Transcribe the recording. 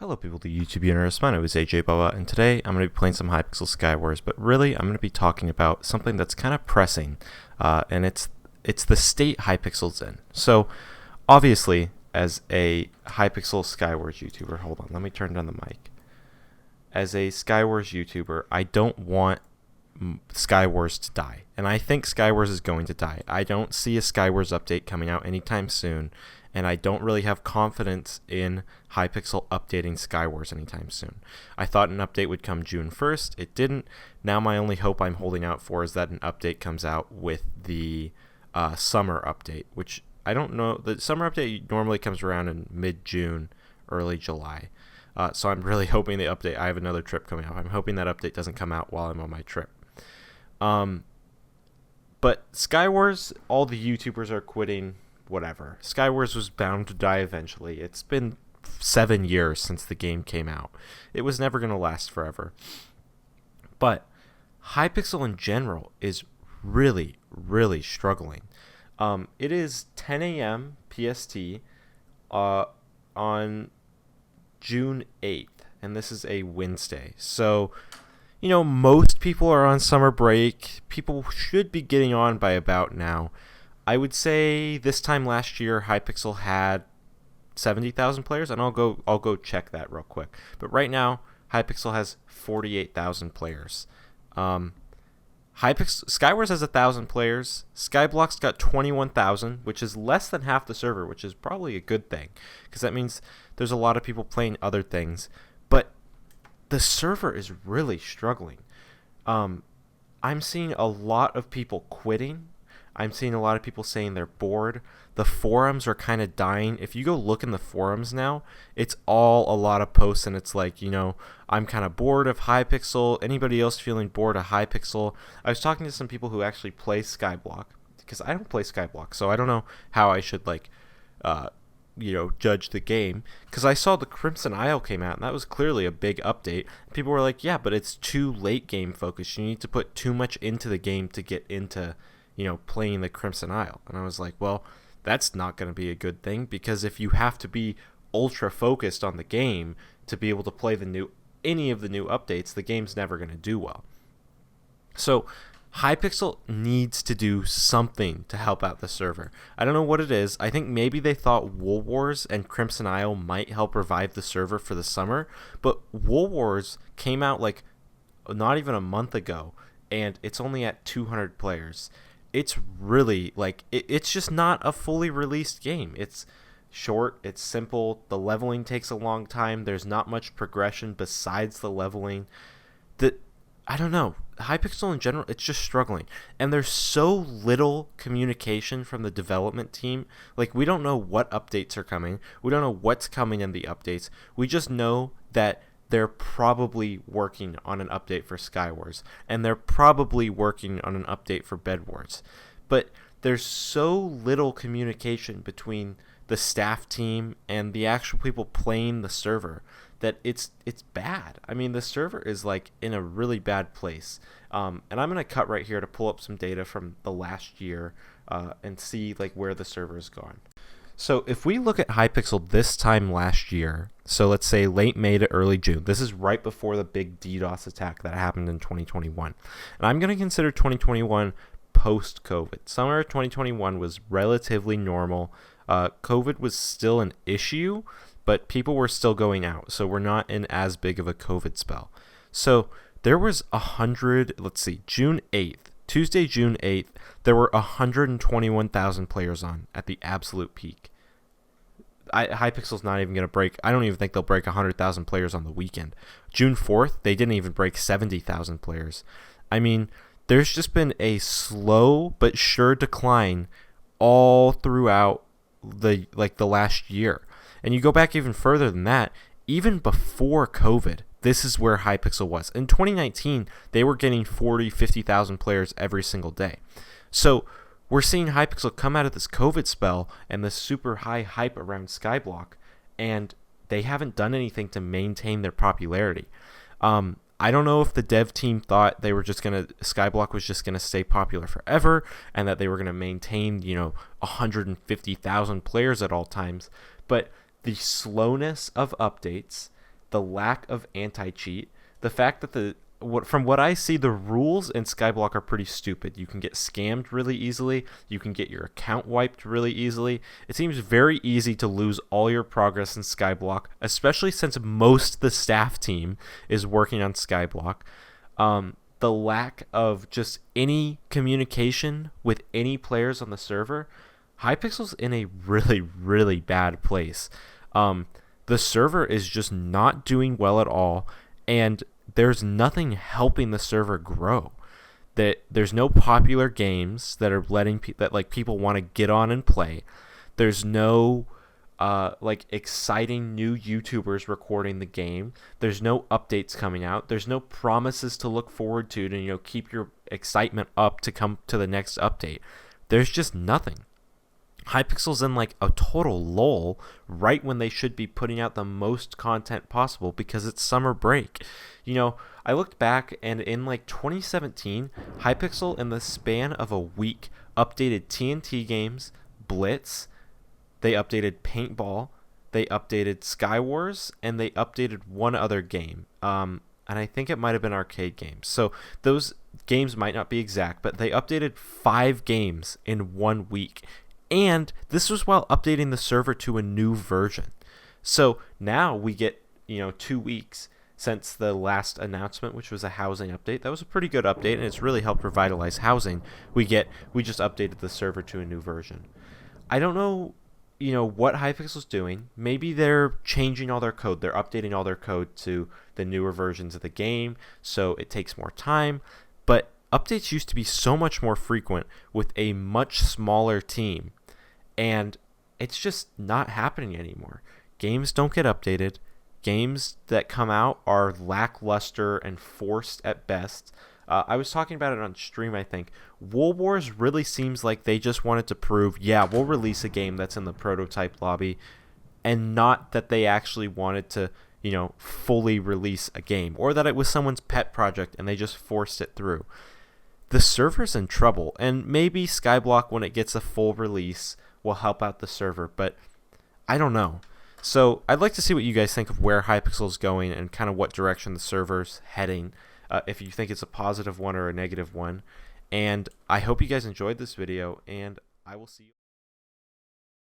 Hello people to YouTube universe, my name is ajbubba, and today I'm going to be playing some Hypixel Skywars, but really I'm going to be talking about something that's kind of pressing, and it's the state Hypixel's in. So, obviously, as a Hypixel Skywars YouTuber, hold on, let me turn down the mic. As a Skywars YouTuber, I don't want Skywars to die, and I think Skywars is going to die. I don't see a Skywars update coming out anytime soon, and I don't really have confidence in Hypixel updating Skywars anytime soon. I thought an update would come June 1st. It didn't. Now my only hope I'm holding out for is that an update comes out with the summer update, which I don't know. The summer update normally comes around in mid-June, early July. So I'm really hoping the update, I have another trip coming up. I'm hoping that update doesn't come out while I'm on my trip. But Skywars, all the YouTubers are quitting. Whatever. Skywars was bound to die eventually. It's been 7 years since the game came out. It was never going to last forever. But Hypixel in general is really, really struggling. It is 10 a.m. PST on June 8th, and this is a Wednesday. So, most people are on summer break. People should be getting on by about now. I would say this time last year, Hypixel had 70,000 players, and I'll go check that real quick. But right now, Hypixel has 48,000 players. Skywars has 1,000 players. Skyblock's got 21,000, which is less than half the server, which is probably a good thing, because that means there's a lot of people playing other things. But the server is really struggling. I'm seeing a lot of people quitting. I'm seeing a lot of people saying they're bored. The forums are kind of dying. If you go look in the forums now, it's all a lot of posts, and it's like, I'm kind of bored of Hypixel. Anybody else feeling bored of Hypixel? I was talking to some people who actually play Skyblock, because I don't play Skyblock, so I don't know how I should, judge the game. Because I saw the Crimson Isle came out, and that was clearly a big update. People were like, yeah, but it's too late game focused. You need to put too much into the game to get into playing the Crimson Isle. And I was like, well, that's not going to be a good thing, because if you have to be ultra focused on the game to be able to play any of the new updates, the game's never going to do well. So Hypixel needs to do something to help out the server. I don't know what it is. I think maybe they thought Wool Wars and Crimson Isle might help revive the server for the summer, but Wool Wars came out not even a month ago, and it's only at 200 players. It's really it's just not a fully released game. It's short, it's simple, the leveling takes a long time, there's not much progression besides the leveling. I don't know, Hypixel in general, it's just struggling, and there's so little communication from the development team. We don't know what updates are coming, we don't know what's coming in the updates. We just know that they're probably working on an update for Skywars, and they're probably working on an update for Bed Wars. But there's so little communication between the staff team and the actual people playing the server that it's bad. I mean, the server is in a really bad place. And I'm going to cut right here to pull up some data from the last year and see where the server has gone. So if we look at Hypixel this time last year, so let's say late May to early June, this is right before the big DDoS attack that happened in 2021. And I'm going to consider 2021 post-COVID. Summer of 2021 was relatively normal. COVID was still an issue, but people were still going out, so we're not in as big of a COVID spell. So there was June 8th. Tuesday, June 8th, there were 121,000 players on at the absolute peak. Hypixel's not even going to break. I don't even think they'll break 100,000 players on the weekend. June 4th, they didn't even break 70,000 players. I mean, there's just been a slow but sure decline all throughout the last year. And you go back even further than that, even before COVID, this is where Hypixel was. In 2019, they were getting 50,000 players every single day. So we're seeing Hypixel come out of this COVID spell and this super high hype around Skyblock, and they haven't done anything to maintain their popularity. I don't know if the dev team thought Skyblock was just gonna stay popular forever, and that they were gonna maintain 150,000 players at all times. But the slowness of updates the lack of anti-cheat, the fact that from what I see, the rules in Skyblock are pretty stupid. You can get scammed really easily. You can get your account wiped really easily. It seems very easy to lose all your progress in Skyblock, especially since most of the staff team is working on Skyblock. The lack of just any communication with any players on the server, Hypixel's in a really, really bad place. The server is just not doing well at all, and there's nothing helping the server grow. That there's no popular games that are letting people want to get on and play. There's no exciting new YouTubers recording the game. There's no updates coming out. There's no promises to look forward to keep your excitement up to come to the next update. There's just nothing. Hypixel's in like a total lull right when they should be putting out the most content possible because it's summer break. I looked back, and in like 2017, Hypixel in the span of a week updated TNT games, Blitz, they updated Paintball, they updated Skywars, and they updated one other game. And I think it might have been arcade games. So those games might not be exact, but they updated 5 games in 1 week. And this was while updating the server to a new version. So now we get, 2 weeks since the last announcement, which was a housing update. That was a pretty good update, and it's really helped revitalize housing. We just updated the server to a new version. I don't know, what Hypixel's doing. Maybe they're changing all their code. They're updating all their code to the newer versions of the game, so it takes more time. But updates used to be so much more frequent with a much smaller team, and it's just not happening anymore. Games don't get updated. Games that come out are lackluster and forced at best. I was talking about it on stream, I think. Wool Wars really seems like they just wanted to prove, we'll release a game that's in the prototype lobby, and not that they actually wanted to, fully release a game, or that it was someone's pet project and they just forced it through. The server's in trouble, and maybe Skyblock, when it gets a full release, will help out the server, but I don't know. So I'd like to see what you guys think of where Hypixel's going and kind of what direction the server's heading, if you think it's a positive one or a negative one. And I hope you guys enjoyed this video, and I will see you.